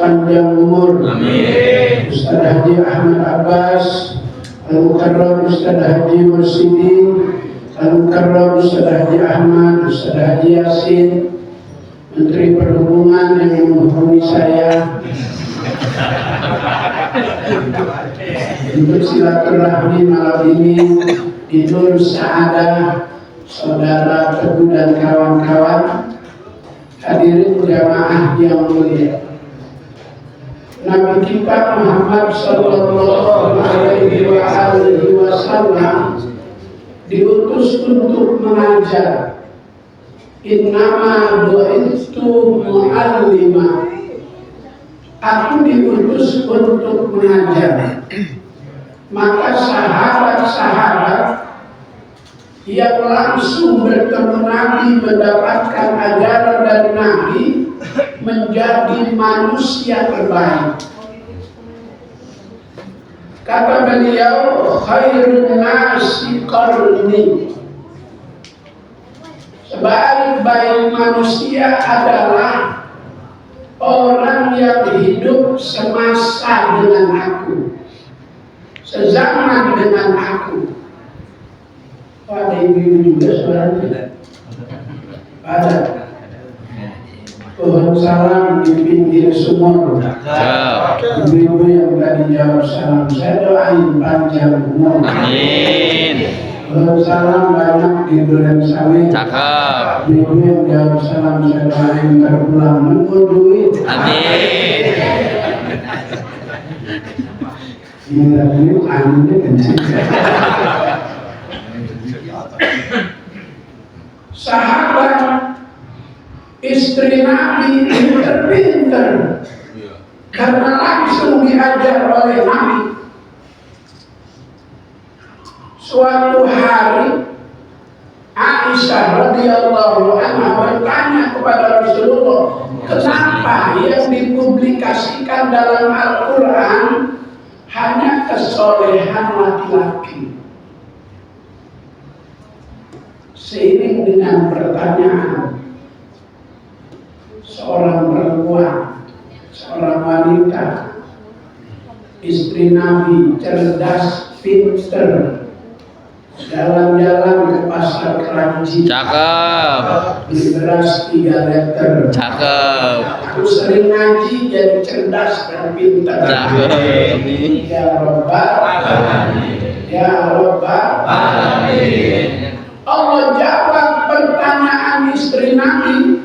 Panjang umur. Amin. Ustaz Haji Ahmad Abbas, Al-Mukarram Ustaz Haji Mursidi, Al-Mukarram Ustaz Haji Ahmad, Ustaz Haji Yasin, Menteri Perhubungan yang menghubungi saya untuk silaturahmi malam ini, Idul Sa'adah, saudara Teguh dan kawan-kawan, hadirin jamaah yang mulia. Nabi kita Muhammad sallallahu alaihi wasallam diutus untuk mengajar. Innama bu'itsu mu'allima. Aku diutus untuk mengajar. Maka sahabat-sahabat yang langsung bertemu Nabi mendapatkan ajaran dari Nabi menjadi manusia terbaik. Kata beliau, khairun nasi qarni. Sebaik-baik manusia adalah orang yang hidup semasa dengan aku, sezaman dengan aku. Ada ibu juga suaranya. Ada. Pohon salam di pinggir sumur. Ibu-ibu yang tadi jawab salam, saya doain panjang umur. Amin. Pohon salam banyak di Duren Sawit. Cakep. Ibu yang jawab salam, saya doain terpulang nemu duit. Amin. Ini lagi anginnya kencing. Sahabat istri Nabi pinter-pinter karena langsung diajar oleh Nabi. Suatu hari Aisyah radhiyallahu anha bertanya kepada Rasulullah, kenapa yang dipublikasikan dalam Al-Quran hanya kesolehan laki-laki? Seiring dengan pertanyaan seorang perempuan, seorang wanita, istri Nabi, cerdas, pinter, jalan-jalan ke pasar Kranji. Cakep. Beli beras 3 liter. Cakep. Aku sering ngaji jadi cerdas dan pintar. Cakep. Ya Rabbal Alamin. Ya Rabbal Alamin. Allah jawab pertanyaan istri Nabi.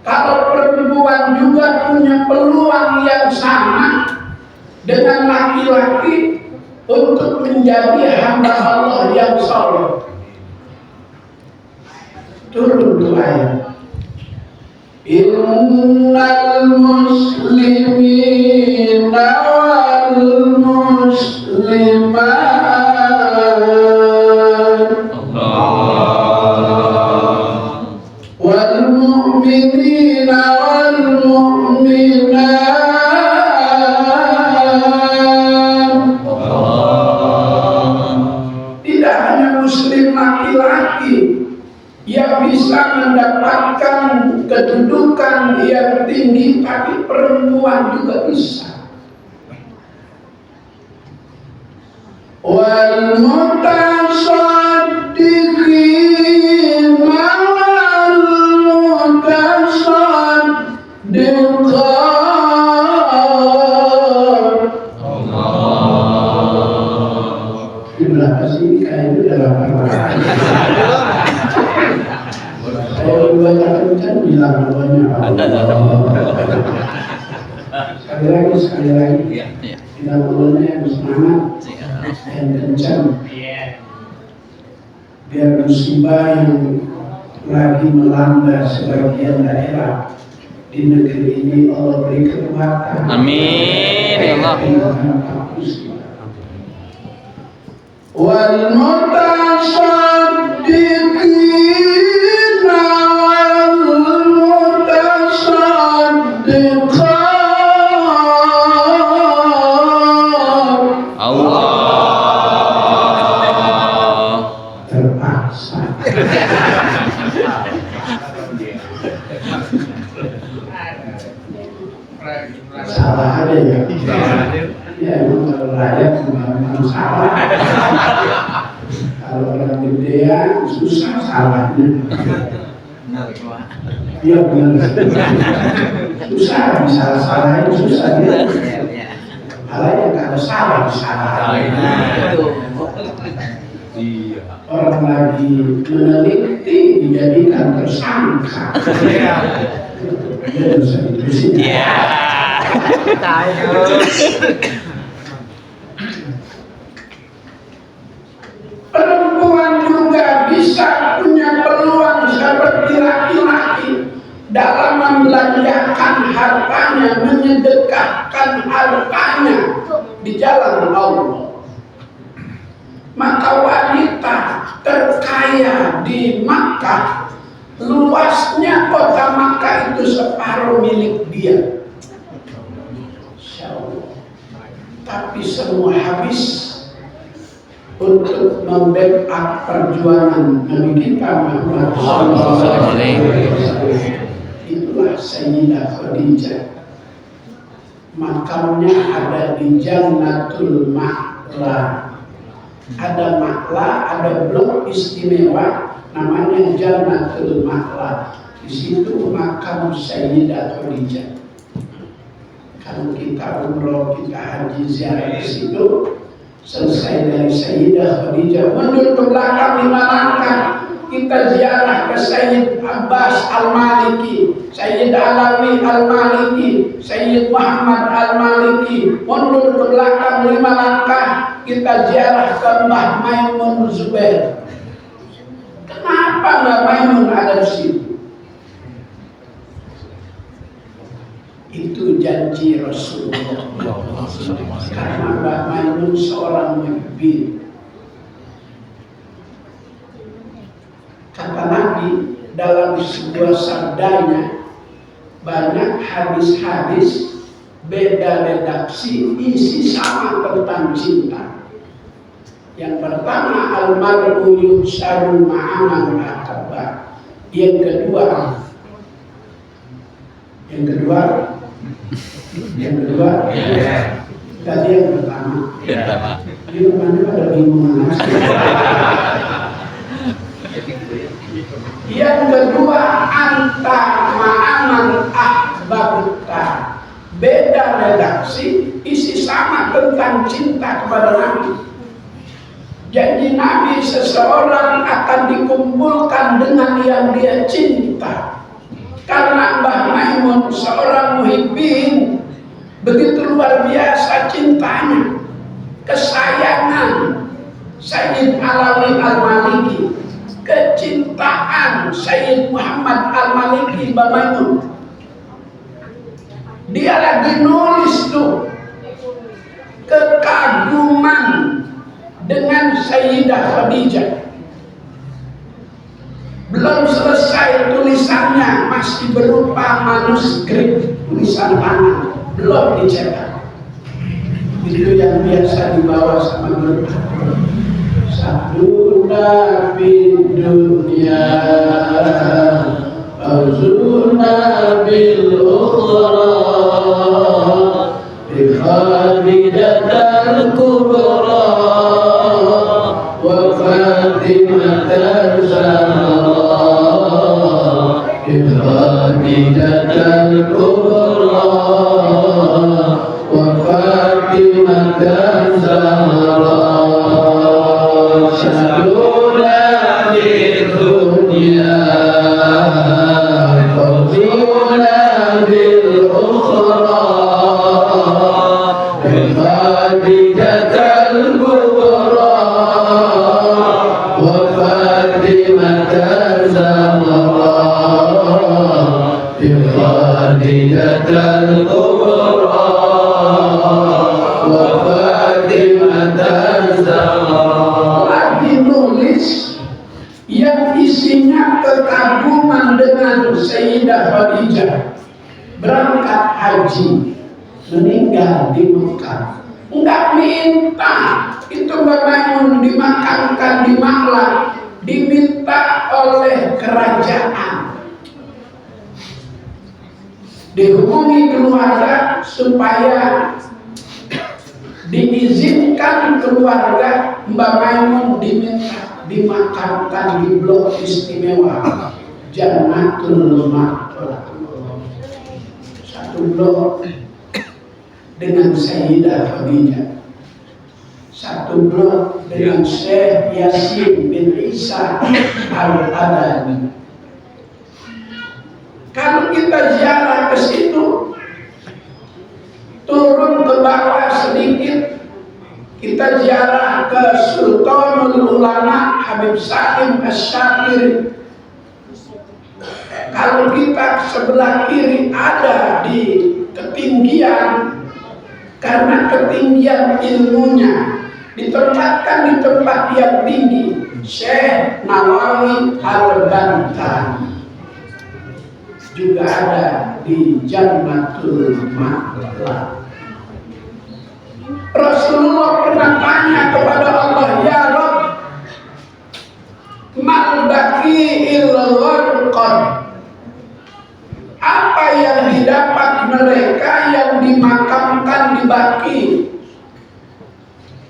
Kalau perempuan juga punya peluang yang sama dengan laki-laki untuk menjadi hamba Allah yang saleh. Turun tuh ayat. Innal muslimina wal muslimat wal mu'minina wal mu'minat. Tidak hanya muslim laki-laki yang bisa mendapatkan kedudukan yang tinggi, tapi perempuan juga bisa. Wal mutasaddiqin wal mutasaddiqat. Sekali lagi. Kita mulainya bersemangat dan kencang. Biar musibah yang lagi melanda sebagian daerah di negeri ini Allah beri kekuatan. Amin ya Allah. Wal mutasaddiqina wal mutasaddiqat. Allah. Terpaksa. Salah ada ya. Ya emang kalau rakyat memang salah. Kalau orang gedean susah salahnya. Iya benar. Susah disalah-salahin susah dia. Hal yang tak ada salah disalahin. Orang lagi meneliti dijadikan tersangka. Dia bisa ditulis. Perempuan juga bisa punya peluang seperti laki-laki dalam membelanjakan hartanya, menyedekahkan hartanya di jalan Allah. Maka wanita terkaya di Makkah, luasnya kota Makkah itu separuh milik dia. Insya Allah. Tapi semua habis untuk membackup perjuangan Nabi kita Muhammad SAW. Itulah Sayyidah Khadijah. Makamnya ada di Jannatul Ma'la. Ada Ma'la, ada blok istimewa namanya Jannatul Ma'la. Di situ makam Sayyidah Khadijah. Kalau kita umroh, kita haji ziarah di situ, selesai dari Sayyidah Khadijah, mundur ke belakang 5 langkah, kita ziarah ke Sayyid Abbas Al-Maliki, Sayyid Alawi Al-Maliki, Sayyid Muhammad Al-Maliki. Mundur ke belakang 5 langkah, kita ziarah ke Mbah Maimun Zubair. Kenapa Mbah Maimun ada di situ? Itu janji Rasulullah. Karena Mbah Maimun seorang muhibbin. Kata Nabi dalam sebuah sabdanya, banyak hadis-hadis beda redaksi, isi sama tentang cinta. Yang pertama, al-mar'u yusharu ma'aman ahabba. Yang kedua, tadi yang pertama. Di rumahnya pada bingung. Yang kedua, anta ma'aman ahbabta. Beda redaksi, isi sama tentang cinta kepada Nabi. Janji Nabi seseorang akan dikumpulkan dengan yang dia cinta. Karena Mbah Maimun seorang muhibbin, begitu luar biasa cintanya, kesayangan Sayyid Alawi Al-Maliki, kecintaan Sayyid Muhammad Al-Maliki Mbah Maimun. Dia lagi nulis tuh kekaguman dengan Sayyidah Khadijah. Belum selesai tulisannya, masih berupa manuskrip tulisan tangan, belum dicetak. Itu yang biasa dibawa sama guru. Sabduna fid dunya, auzuna bil ukhra, bi khadijatal kubra, wa fatimatal zahra. Khadijatul Kubra wa Fatimatul Zahra syaduna di dunia, fawzuna بخديجة الكبرى وفاطمة الزهراء بخديجة الكبرى وفاطمة الزهراء. Lagi nulis yang isinya kekaguman dengan Sayyidah Khadijah, berangkat haji, meninggal di Mekah. Enggak minta itu Mbak dimakamkan di Makkah, diminta oleh kerajaan. Dihubungi keluarga supaya diizinkan keluarga Mbak Maimun diminta dimakamkan di blok istimewa Jannatul Ma'wa. Satu blok dengan Sayyidah Khadijah, satu blok dengan Syekh Yasin bin Isa Al-Adani. Kalau kita ziarah ke situ, turun ke bawah sedikit, kita ziarah ke Sultanul Ulama Habib Salim Asy-Syakir. Kalau kita sebelah kiri ada di ketinggian, karena ketinggian ilmunya ditempatkan di tempat yang tinggi, Syekh Nawawi Al-Bantani juga ada di Jannatul Ma'wa. Rasulullah pernah tanya kepada Allah, ya Rabb, mal baqi illal gharqad, apa yang didapat mereka yang dimakamkan di Baqi?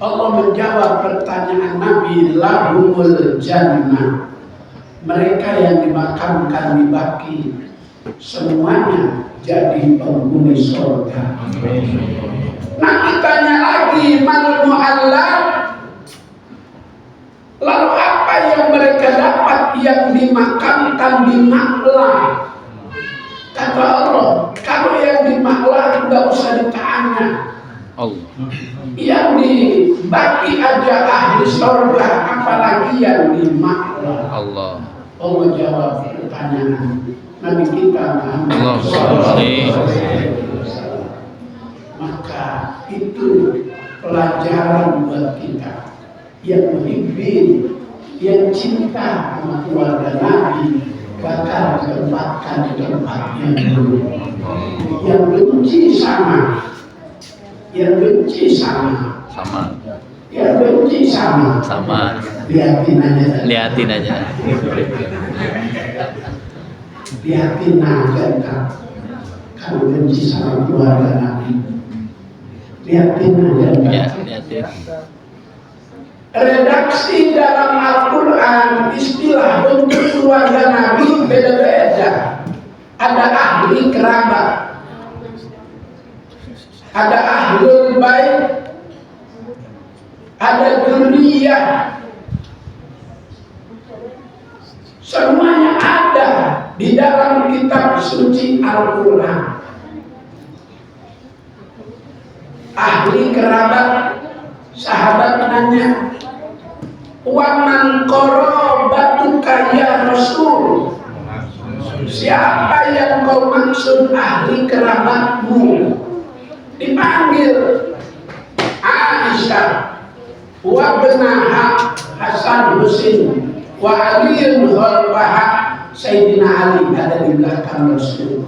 Allah menjawab pertanyaan Nabi, lahumul jannah, mereka yang dimakamkan di Baqi semuanya jadi penghuni surga. Nah, ditanya lagi, mal mu'allaf, lalu apa yang mereka dapat yang dimakamkan di Makkah? Kata Allah, kalau yang di Makkah tidak usah ditanya. Allah. Yang di Baqi aja ahli surga, apalagi yang di Makkah. Allah. Allah jawab pertanyaan Nabi kita Muhammad. Maka itu pelajaran buat kita yang muhibbin, yang cinta sama keluarga Nabi, bakal ditempatkan di tempat yang dulu. Yang benci sama, yang benci sama, yang benci sama, liatin aja. Liatin aja. Liatin aja kan. Kalau benci sama keluarga Nabi, liatin aja. Ya, liatin. Redaksi dalam Al-Quran istilah untuk keluarga Nabi beda-beda. Ada ahli kerabat, ada ahlul bait, ada dzurriyyah. Semuanya ada di dalam kitab suci Al-Quran. Ahli kerabat, sahabat nanya, waman qarabatuka ya Rasul, siapa yang kau maksud ahli kerabatmu? Dipanggil Aisyah wa benaha Hasan Husain wa Aliun Khalfaha, Sayyidina Ali ada di belakang Rasul.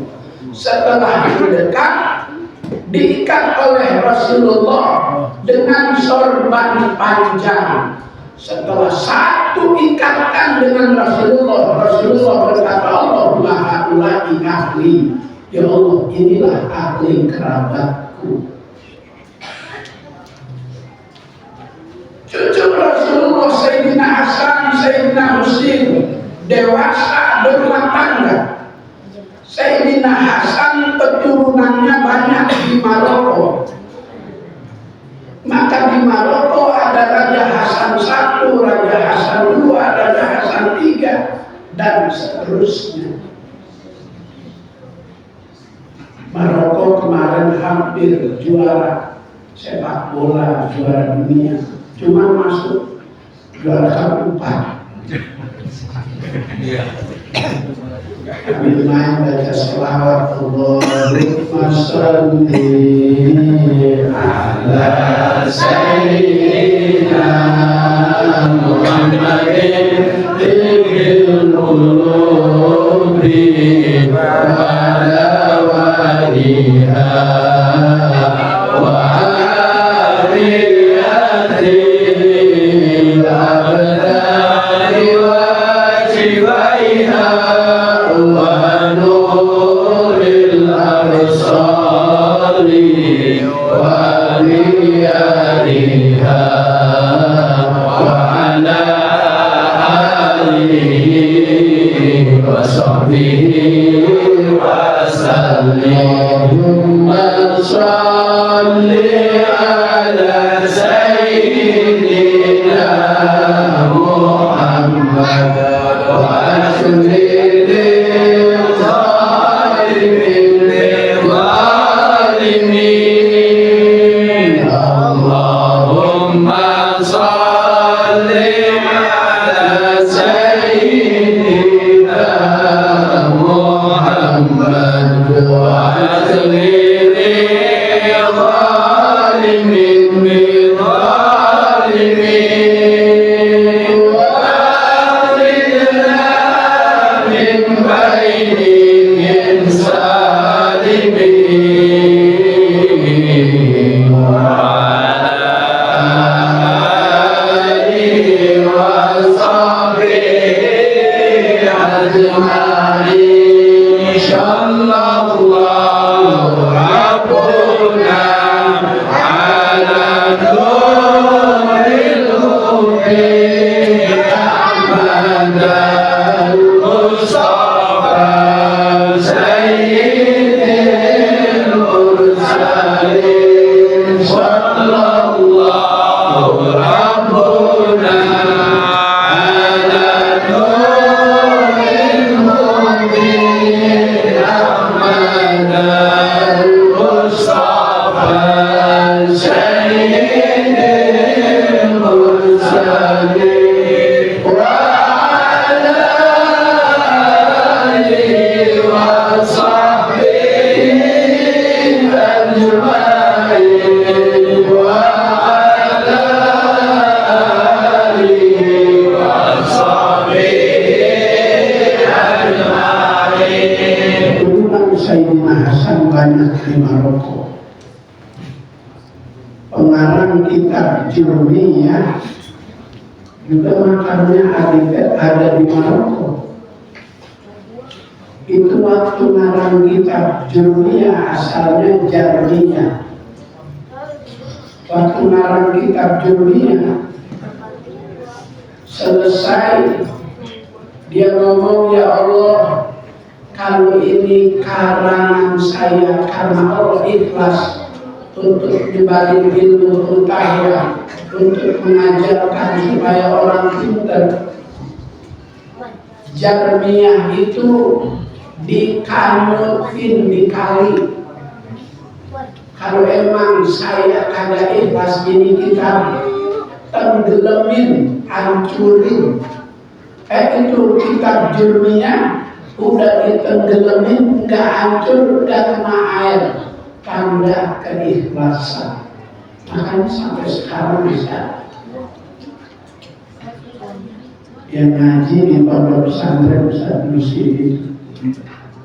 Setelah mendekat, diikat oleh Rasulullah dengan sorban panjang. Setelah satu ikatan dengan Rasulullah, Rasulullah berkata, Allahumma haula'i ahli, ya Allah, inilah ahli kerabatku. Cucu Rasulullah Sayyidina Hasan, Sayyidina Husain dewasa berumah tangga. Sayyidina Hasan keturunannya banyak di Maroko. Maka di Maroko ada Raja Hasan I, Raja Hasan II, Raja Hasan III, dan seterusnya. Maroko kemarin hampir juara sepak bola juara dunia, cuma masuk juara keempat. Kami main baca selawat Allahumma sholli ala sayyidina Muhammadin tibbil qulubi wa ala waliha wa aliyatil abdali wa jibaiha wa nuril absari wa liyariha wa ala alihi wa sahbihi wa sallim. Allahumma sholli ala sayyidina Muhammad wa aslil zalimin. Allahumma sholli ala sayyidina Muhammad wa aslil zalimin bil zalimin wa akhrijna min bainihim salimin wa ala alihi wa sahbihi ajma'in. Insyaallah Rabbuna ala nuril hubi Ahmad al-Mustafa sayyidil mursalin. Sallallahu Rabbuna ala nuril hubi Ahmad al-Mustafa sayyidil mursalin wa ala alihi wa sahbihi ajma'in wa ala alihi wa sahbihi ajma'in. Dulu Sayyidina Hasan banyak di Maroko. Pengarang kitab Jurmiyah juga makamnya ada di Maroko. Itu waktu ngarang kitab Jurmiyah asalnya Jarmiyah. Waktu ngarang kitab Jurmiyah selesai dia ngomong, ya Allah, kalau ini karangan saya karena Allah ikhlas untuk dibagi ilmu pengetahuan, untuk mengajarkan supaya orang pintar. Jarmiyah itu dikanukin, dikali. Kalau emang saya kagak ikhlas ini kitab, tenggelamin, hancurin. Itu kitab Jurmiyah udah ditenggelamin, nggak hancur, udah kena air. Tanda keikhlasan. Makanya sampai sekarang bisa yang ngaji di pondok pesantren Ustaz Lusi itu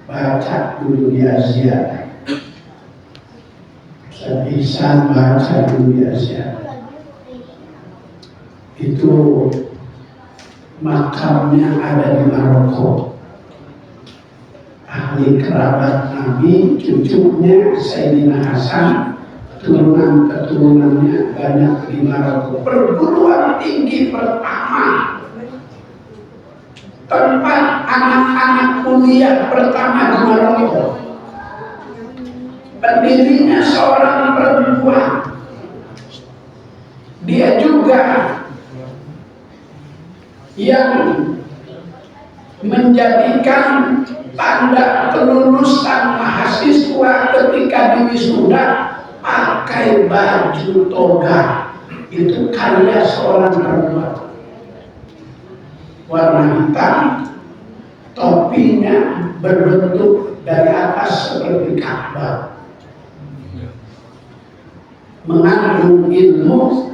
baca dulu di Asia. Ustaz Ihsan baca dulu di Asia. Itu makamnya ada di Maroko. Ahli kerabat Nabi, cucunya Sayyidina Hasan, turunan-keturunannya banyak di Maroko. Perguruan tinggi pertama, tempat anak-anak kuliah pertama di Maroko. Pendirinya seorang perempuan. Dia juga yang menjadikan tanda kelulusan mahasiswa ketika di wisuda pakai baju toga, itu karya seorang perempuan. Warna hitam, topinya berbentuk dari atas seperti Ka'bah, mengandung ilmu.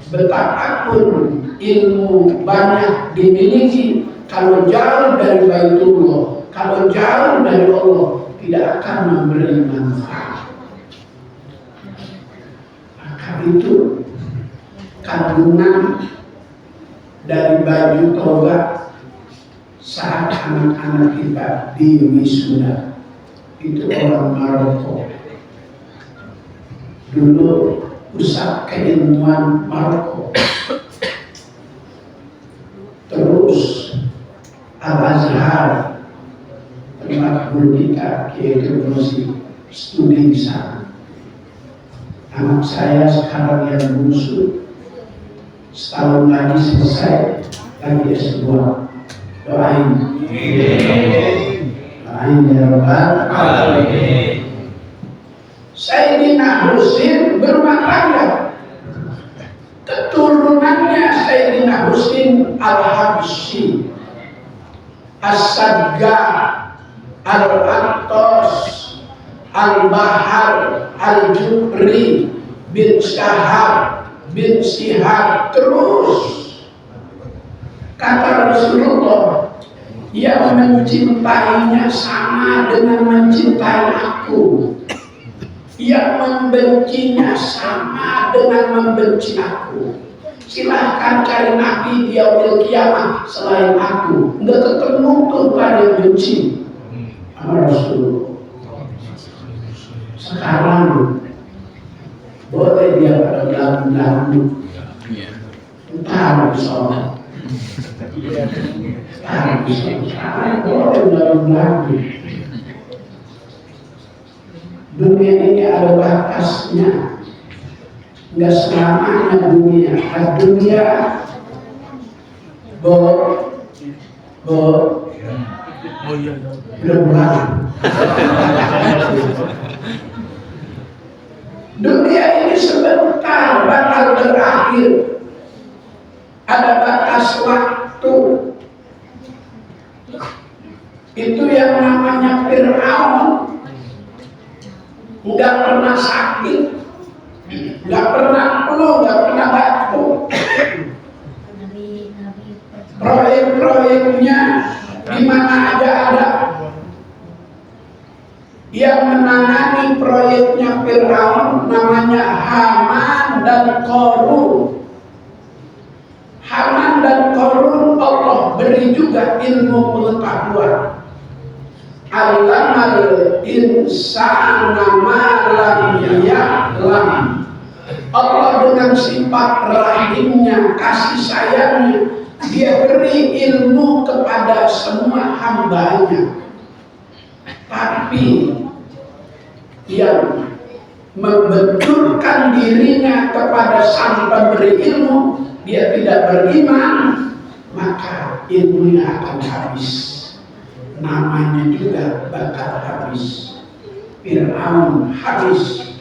Betapapun ilmu banyak dimiliki, kalau jauh dari Baitullah, kalau jauh dari Allah, tidak akan memberi manfaat. Maka itu kandungan dari baju toga saat anak-anak kita di wisuda, itu orang Maroko. Dulu pusat keilmuan Maroko, terus Al-Azhar, tempat guru kita yaitu masih studi di sana. Anak saya sekarang yang bungsu, setahun lagi selesai, lagi S2. Doain, doain ya Rabbal Alamin. Sayyidina Husin berumah tangga, keturunannya Sayyidina Husin Al-Habsyi, As-Saggar, Al-Attas, Al-Bahar, Al-Jubri, bin Syahab, bin Sihab, terus kata Rasulullah, yang mencintainya sama dengan mencintai aku, yang membencinya sama dengan membenci aku. Silahkan cari nabi di yaumil kiamah selain aku, nggak ketemu tuh pada yang benci sama Rasulullah. Sekarang boleh dia pada lagu-lagu, entah sholat, sekarang boleh lagu-lagu. Dunia ini ada batasnya, nggak selamanya dunia. Dunia dunia ini sebentar bakal berakhir. Ada batas waktu. Itu yang namanya Fir'aun. Nggak pernah sakit, nggak pernah flu, nggak pernah batuk. Proyek-proyeknya di mana aja ada. Yang menangani proyeknya Fir'aun namanya Haman dan Qarun. Haman dan Qarun Allah beri juga ilmu pengetahuan. Allamal insana ma lam ya'lam. Allah dengan sifat rahimnya, kasih sayangnya, dia beri ilmu kepada semua hambanya. Tapi yang membenturkan dirinya kepada sang pemberi ilmu, dia tidak beriman, maka ilmunya akan habis. Namanya juga bakal habis. Fir'aun habis.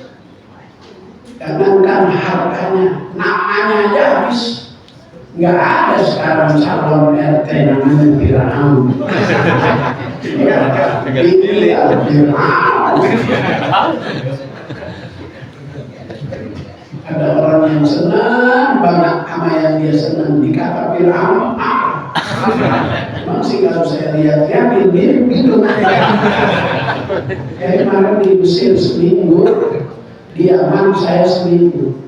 Jangankan hartanya, namanya aja habis. Nggak ada sekarang calon RT namanya Fir'aun. Ada orang yang senang banget sama yang dia senang, dikata Fir'aun. Masih kalau saya lihat yakin gitu. Kayak kemarin di Mesir seminggu, di Yaman saya seminggu.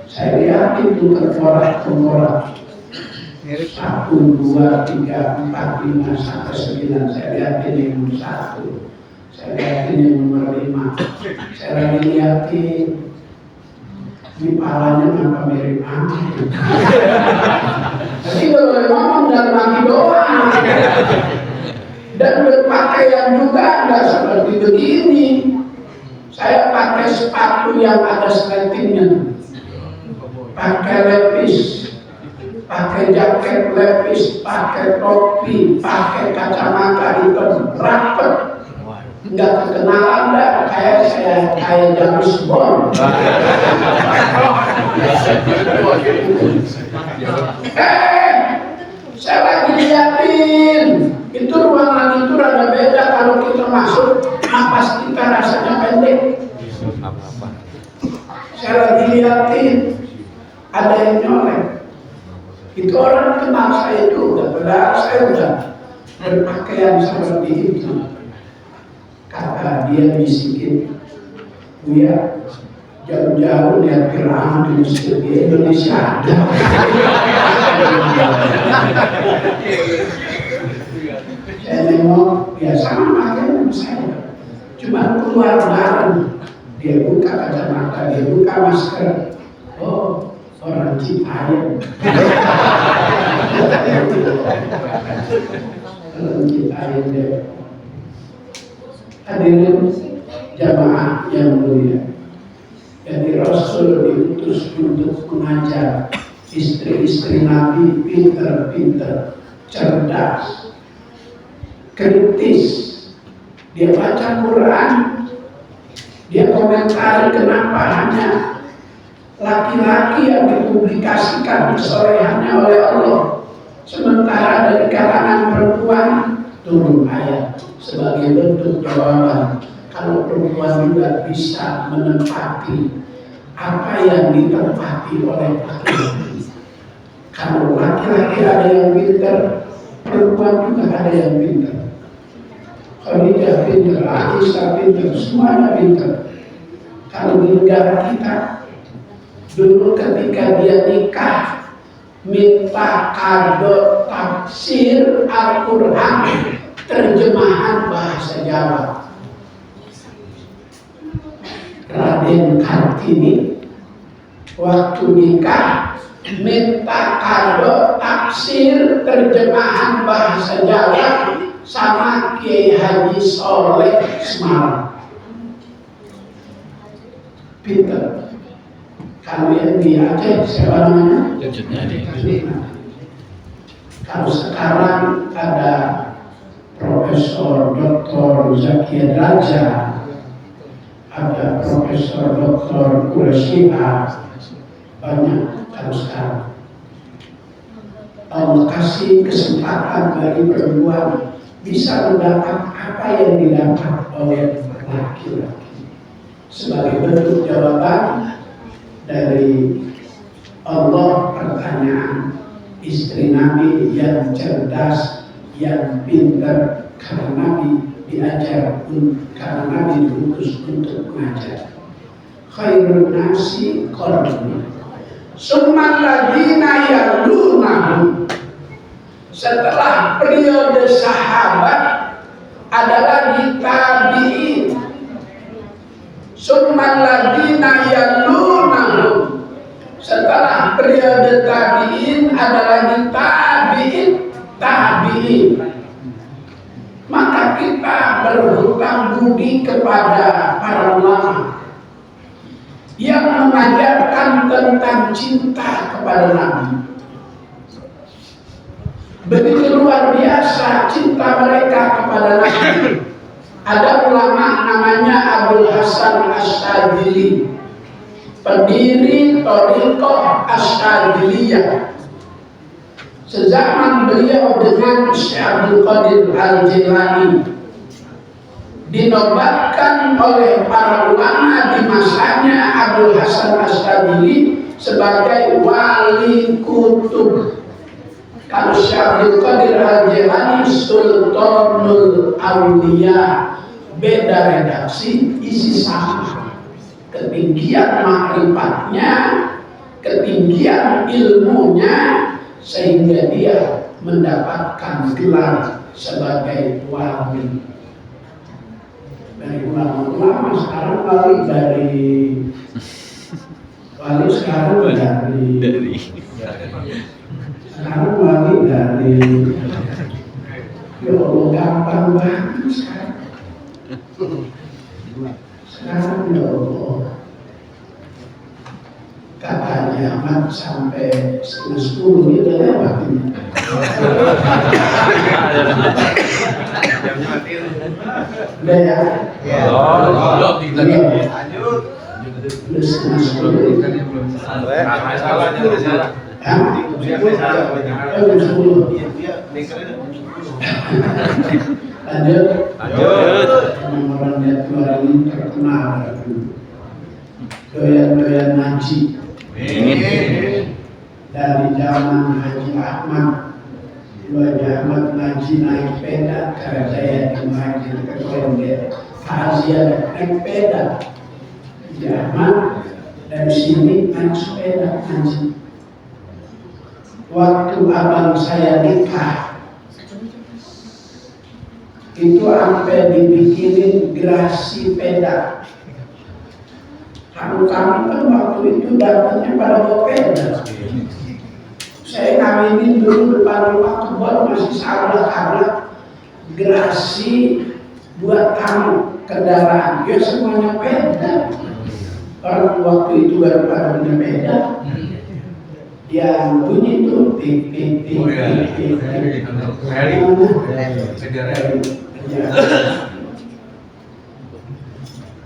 Saya yakin itu tengkorak-tengkorak 1, 2, 3, 4, 5 sampai 9. Saya yakin yang nomor 1. Saya yakin yang nomor 5. Saya lagi yakin di palanya apa mirip anjing. Jadi boleh ngomong dan mati doang. Dan berpakaian juga nggak seperti begini. Saya pakai sepatu yang ada sletingnya, pakai lepis, pakai jaket lepis, pakai topi, pakai kacamata hitam, rapet. nggak kenalan dah, kayak James Bond. Saya lagi liatin, itu ruangan itu rada beda kalau kita masuk, napas kita rasanya pendek. Saya lagi liatin, ada yang nyolek. Itu orang kenal saya juga, padahal saya udah berpakaian seperti itu. Kata dia bisikin, Buya, jauh-jauh lihat Fir'aun di Mesir, di Indonesia ada. Saya nengok, ya sama aja saya. Cuma keluar bareng, dia buka kacamata, dia buka masker. Oh, orang Cipayung. Orang Cipayung dia. Hadirin jamaah yang mulia. Jadi Rasul diutus untuk mengajar istri-istri Nabi pinter-pinter, cerdas, kritis. Dia baca Quran, dia komentari kenapa hanya laki-laki yang dipublikasikan kesolehannya oleh Allah, sementara dari kalangan perempuan turun ayat sebagai bentuk jawaban. Kalau perempuan juga bisa menempati apa yang ditempati oleh laki-laki. Kalau laki-laki ada yang pintar, perempuan juga ada yang pintar. Khadijah pintar, Aisyah pintar, semuanya pintar. Kalau di negara kita, dulu ketika dia nikah, minta kado tafsir Al-Quran, terjemahan bahasa Jawa. Raden Kartini waktu nikah minta kado tafsir terjemahan bahasa Jawa sama Kiai Haji Soleh Semarang. Pinter. Kalau yang di Aceh siapa namanya? Kalau sekarang ada Profesor Dr. Zakia Raja, ada Profesor Dr. Quraisyah, banyak kalau sekarang. Allah kasih kesempatan bagi perempuan bisa mendapat apa yang didapat oleh laki-laki. Sebagai bentuk jawaban dari Allah pertanyaan istri Nabi yang cerdas, yang pintar, karena Nabi diajar, karena Nabi diutus untuk mengajar. Khairun nasi qarni, summal ladzina yalunahum. Setelah periode sahabat adalah tabi'in. Summal ladzina yalunahum. Setelah periode tabi'in adalah tabi'in. Maka kita berhutang budi kepada para ulama yang mengajarkan tentang cinta kepada Nabi. Begitu luar biasa cinta mereka kepada Nabi. Ada ulama namanya Abdul Hasan Asyadzili, pendiri Thariqah Asyadziliyah. Sezaman beliau dengan Syekh Abdul Qadir Al-Jilani, dinobatkan oleh para ulama di masanya Abdul Hasan Asyadzili sebagai wali kutub. Kalau Syekh Abdul Qadir Al-Jilani Sultanul Auliya, beda redaksi, isi sama. Ketinggian makrifatnya, ketinggian ilmunya, sehingga dia mendapatkan gelar sebagai wali. Dari ulama-ulama sekarang wali sekarang dari sekarang wali dari ya Allah, gampang banget sekarang ya Allah. Katanya Haji Ahmad sampai setengah 10 ini udah lewat ini. Udah ya? Udah setengah 10. Lanjut. Orang lihat luar ini terkenal doyan-doyan ngaji. Dari zaman Haji Ahmad, Haji Ahmad ngaji naik sepeda, karena saya ngaji ke Kolombe, Asia naik sepeda. Haji Ahmad dari sini naik sepeda ngaji. Waktu abang saya nikah, itu sampai dibikinin gerasi sepeda. Kamu kan waktu itu dapatnya pada sepeda. Saya ngawinin dulu depan rumah kebun masih salah karena gerasi buat tamu kendaraan. Ya semuanya sepeda. Orang waktu itu baru pada punya sepeda. Yang bunyi itu tik.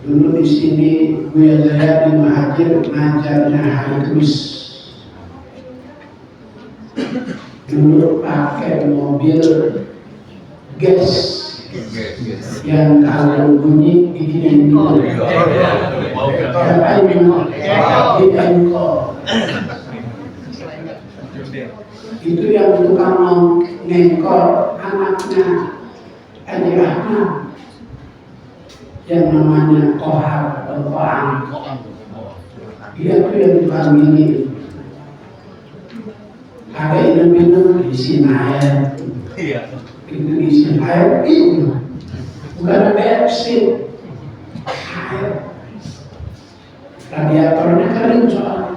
Dulu di sini Buya Jaya di Mahajir ngajarnya hari Kamis. Dulu pakai mobil gas yang kalau bunyi begini dulu. Itu yang tukang ngengkor anaknya Haji Ahmad yang namanya Kohar atau Koang. Dia tuh yang tukang ini. Ada minum isi air. Itu isi air itu bukan bensin, air. Radiatornya kering soalnya.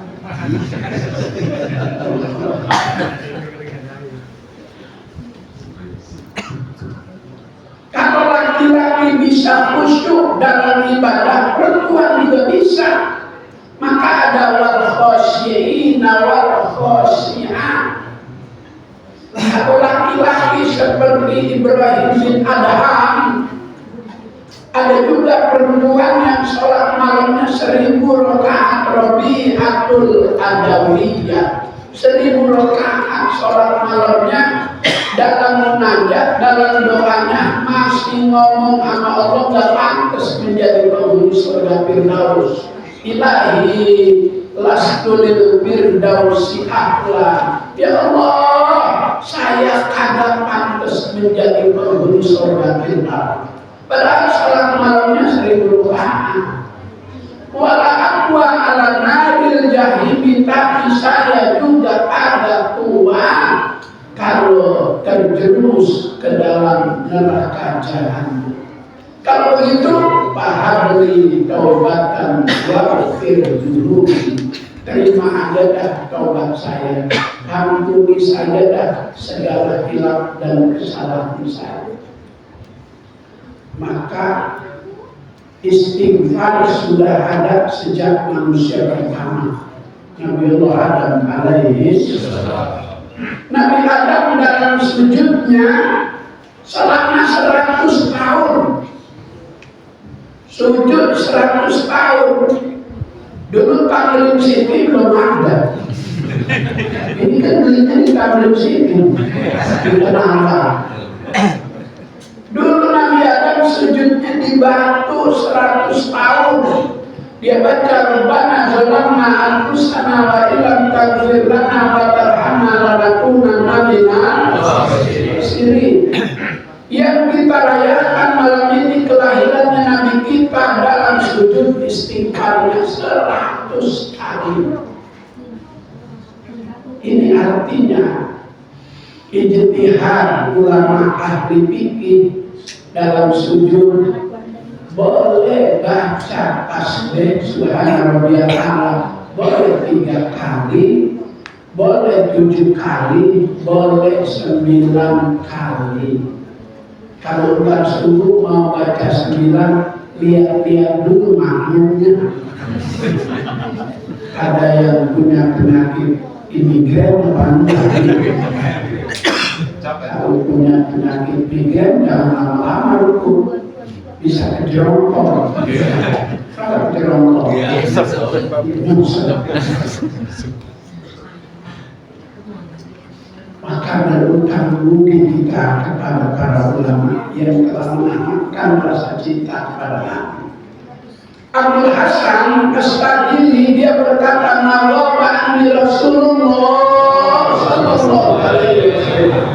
Kalau laki-laki bisa khusyuk dalam ibadah, perempuan juga bisa. Maka ada wal khosyi'ina wal khosyi'at. Kalau laki-laki seperti Ibrahim bin Adham, ada juga perempuan yang sholat malamnya 1000 rakaat Rabi'atul Adawiyah. 1000 rakaat sholat malamnya dalam munajat, dalam doanya masih ngomong sama Allah dan pantas menjadi penghuni surga Firdaus. Ilahi lastulil Firdausi ahla. Ya Allah, saya kagak pantas menjadi penghuni surga Firdaus. Padahal sholat malamnya 1000 rakaat. Wala aqwa ala naril jahim, tapi saya juga ada kuat kalau terjerumus ke dalam neraka jahanam. Kalau begitu, fahadli taubatan waghfir dzunubi. Terima aja dah taubat saya. Ampuni saja dah segala hilaf dan kesalahan saya. Maka istighfar sudah ada sejak manusia pertama, Nabi Allah Adam alaihi salam. Nabi Adam dalam sujudnya selama 100 tahun. Sujud 100 tahun. Dulu Tamrin Siti belum ada. Ini kan belinya di Tamrin Siti. Kenapa? Dulu Nabi Adam sujudnya di batu 100 tahun. Dia baca Rabbana zalamna anfusana wa illam taghfir lana wa tarhamna lanakunanna minal khasirin. Yang kita rayakan malam ini kelahirannya Nabi kita dalam sujud istighfarnya 100 kali. Ini artinya ijtihad ulama ahli fikih dalam sujud boleh baca tasbih subhana rabbiyal a'la, boleh 3 kali, boleh 7 kali, boleh 9 kali. Kalau bukan sungguh mau baca 9, lihat-lihat dulu maknanya. Ada yang punya penyakit imigran kalau punya penyakit migrain jangan lama-lama dulu, bisa kejerongkol. Kalau kejerongkol, maka berutang budi kita kepada para ulama yang telah menanamkan rasa cinta kepada Nabi. Abdul Hasan As-Sadili dia berkata, "Nawaba anni Rasulullah sallallahu alaihi wasallam."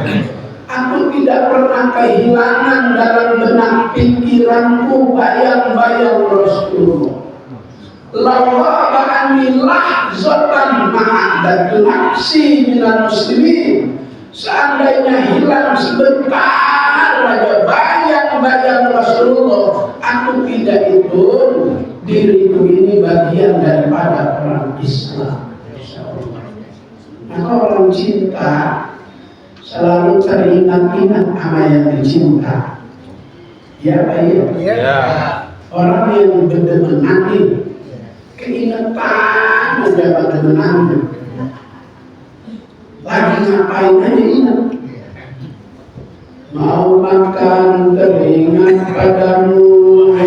Aku tidak pernah kehilangan dalam benak pikiranku bayang-bayang Rasulullah. Nawaba anni lahzatan ma'adat nafsi minal muslimin. Seandainya hilang sebentar aja bayang-bayang Rasulullah, aku tidak itu diriku ini bagian daripada orang Islam. Maka orang cinta selalu teringat-ingat sama yang dicinta. Ya Pak ya. Orang yang berdemenani keingetan aja berdemenani. Lagi ngapain aja ingat. Mau makan teringat padamu,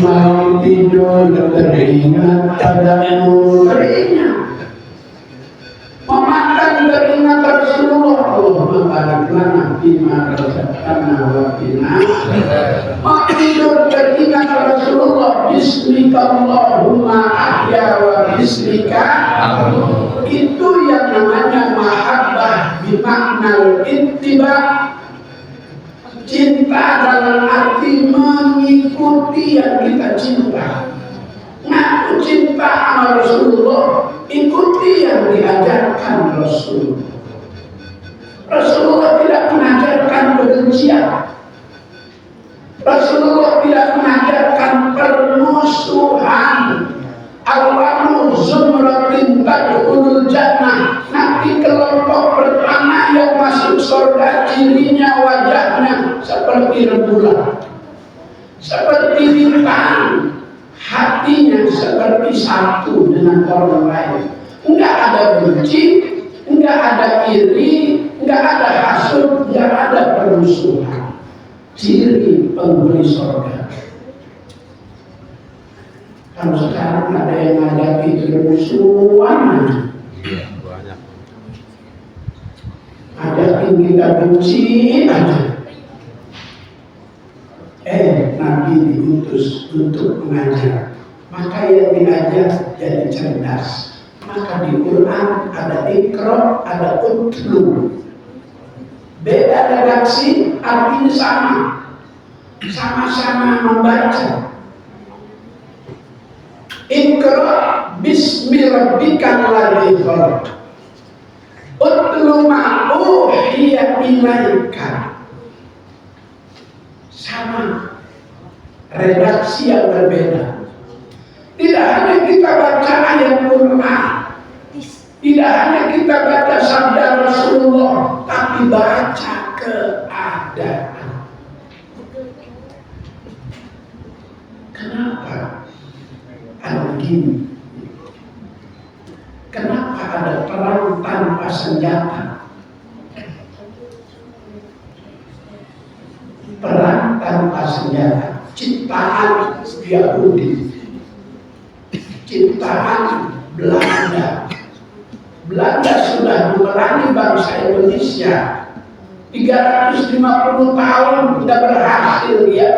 mau tidur teringat padamu, teringat. Mau makan teringat Rasulullah, Allahumma barik lana fima razaqtana wa qina. Mau tidur teringat Rasulullah, bismika Allahumma ahya wa bismika. Itu yang namanya mahabbah bimaknal ittiba. Cinta dalam arti mengikuti yang kita cinta. Ngaku cinta sama Rasulullah, ikuti yang diajarkan Rasulullah. Rasulullah tidak mengajarkan kebencian. Rasulullah tidak mengajarkan permusuhan. Awalu zumratin tadkhulul jannah. Nanti kelompok pertama yang masuk surga cirinya wajahnya seperti rembulan, seperti bintang, hatinya seperti satu dengan orang lain. Enggak ada benci, enggak ada iri, enggak ada hasud, enggak ada permusuhan. Ciri penghuni surga. Kalau sekarang ada yang menghadapi permusuhan, ada yang kita benci aja. Nabi diutus untuk mengajar, maka yang diajar jadi cerdas. Maka di Quran ada ikra, ada utlu. Beda redaksi, artinya sama. Sama-sama membaca. Ikra bismi rabbikal ladzi khalaq. Utlu ma uhiya ilaika. Sama, redaksi yang berbeda. Tidak hanya kita baca ayat Quran, tidak hanya kita baca sabda Rasulullah, tapi baca keadaan. Kenapa ada begini? Kenapa ada perang tanpa senjata? Perang tanpa senjata, ciptaan Yahudi, ciptaan Belanda. Belanda sudah memerangi bangsa Indonesia 350 tahun tidak berhasil ya.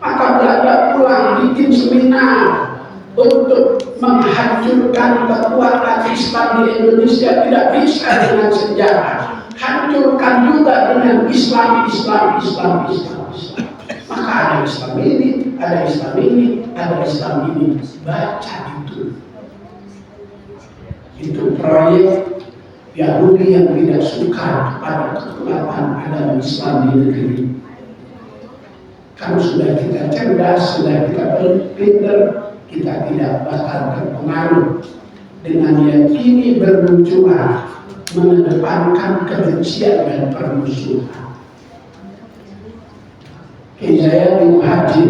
Maka Belanda pulang bikin seminar untuk menghancurkan kekuatan Islam di Indonesia. Tidak bisa dengan sejarah, hancurkan juga dengan Islam. Maka ada Islam ini, ada Islam ini, ada Islam ini. Baca itu. Itu proyek Yahudi yang tidak suka pada kekuatan agama Islam di negeri. Kalau sudah kita cerdas, sudah kita pintar, kita tidak bakal terpengaruh dengan yang ini bermunculan mengedepankan kebencian dan permusuhan. Saya di Haji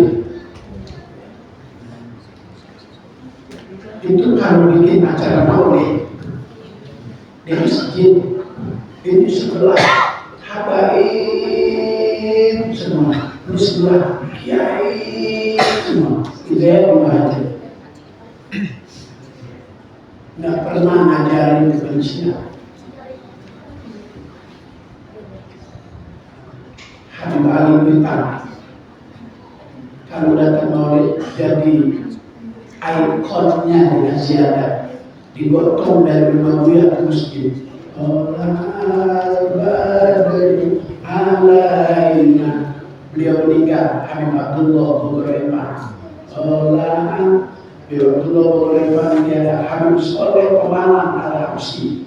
itu kalau bikin acara maulid di masjid ini sebelah habaib semua, di sebelah kiai semua, saya aja nggak pernah ngajarin kebencian. Habib Ali bin Talib kalau datang maulid jadi ikonnya di Aziada, digotong dari rumah Buya ke masjid. Alaina, beliau meninggal Habib Abdullah Bogorema. Beliau Abdullah Bogorema dia Habib Soleh Pemalang Al-Habsyi.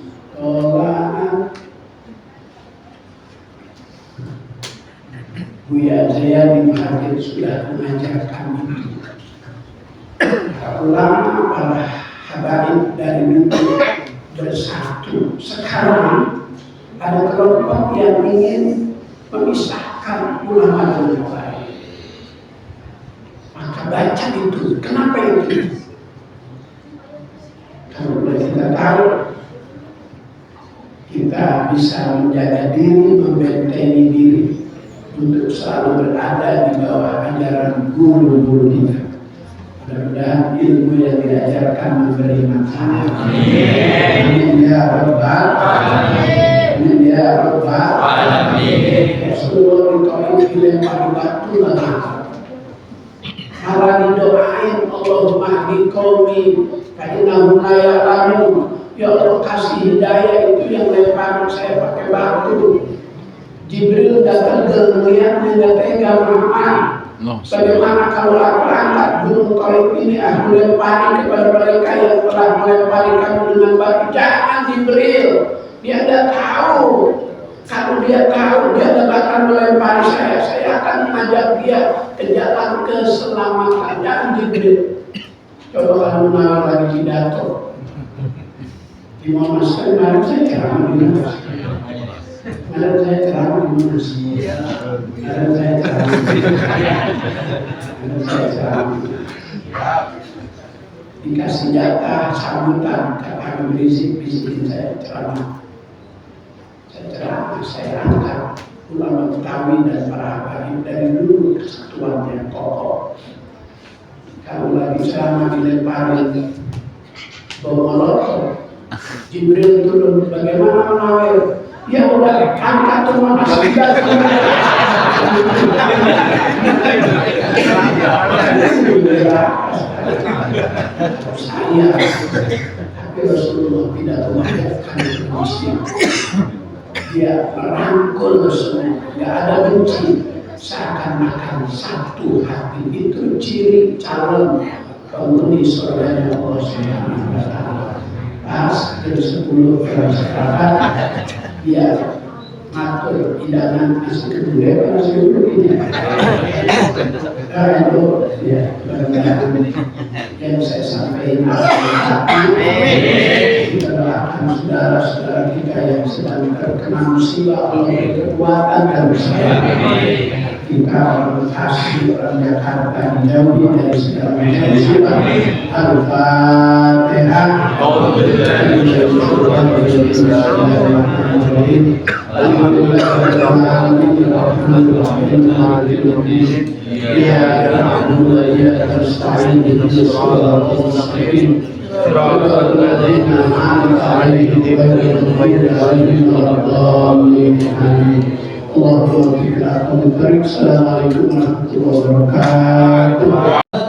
Buya Zayadi Muhammad sudah mengajar kami. Ulama para habaib dari dulu bersatu. Sekarang ada kelompok yang ingin memisahkan ulama dan habaib. Maka baca itu. Kenapa itu? Kalau kita tahu kita bisa menjaga diri, membentengi diri untuk selalu berada di bawah ajaran guru-guru kita. Mudah-mudahan ilmu yang diajarkan memberi manfaat. Amin ya rabbal alamin. Amin ya rabbal alamin. Rasulullah itu dilempar batu lagi. Malah didoain Allahumma hdi qaumi fa innahum la ya'lamun. Ya Allah kasih hidayah itu yang lempar saya pakai batu. Jibril datang ke melihatnya dan tega Muhammad. Bagaimana kalau aku angkat gunung Thaif ini, aku lempari kepada mereka yang telah melempari kamu dengan batu. Jangan Jibril, dia tidak tahu. Kalau dia tahu, dia tidak akan melempari saya. Saya akan mengajak dia ke jalan keselamatan. Jangan Jibril. Coba kalau nawar lagi pidato. Di Monas kemarin saya ceramah di Monas. Kemarin saya ceramah di Monas. Kemarin saya ceramah. Dikasih jatah sambutan kata Habib Rizik bisikin saya ceramah. Saya angkat ulama Betawi dan para habaib dari dulu kesatuan yang kokoh. Kalau lagi ceramah dilemparin bom molotov, Jibril turun, bagaimana menawar? Ya udah, angkat semua masih saya, tapi Rasulullah tidak mengajarkan manusia. Dia merangkul semua, nggak ada benci, seakan-akan satu hati. Itu ciri calon penghuni surga Allah Subhanahu wa Ta'ala. Pas ke 10 masyarakat, dia matur hidangan nasi kedua, nasi kedua ya, yang saya sampaikan. Kita doakan saudara-saudara kita yang sedang terkena musibah, Allah beri kekuatan dan kesabaran. Kita orang Bekasi, orang Jakarta dijauhi dari segala macam musibah. Al-Fatihah. Ya Rabbul ya Nasta'in Bismillahir Bismillahirrahmanirrahim. Assalamualaikum warahmatullahi wabarakatuh.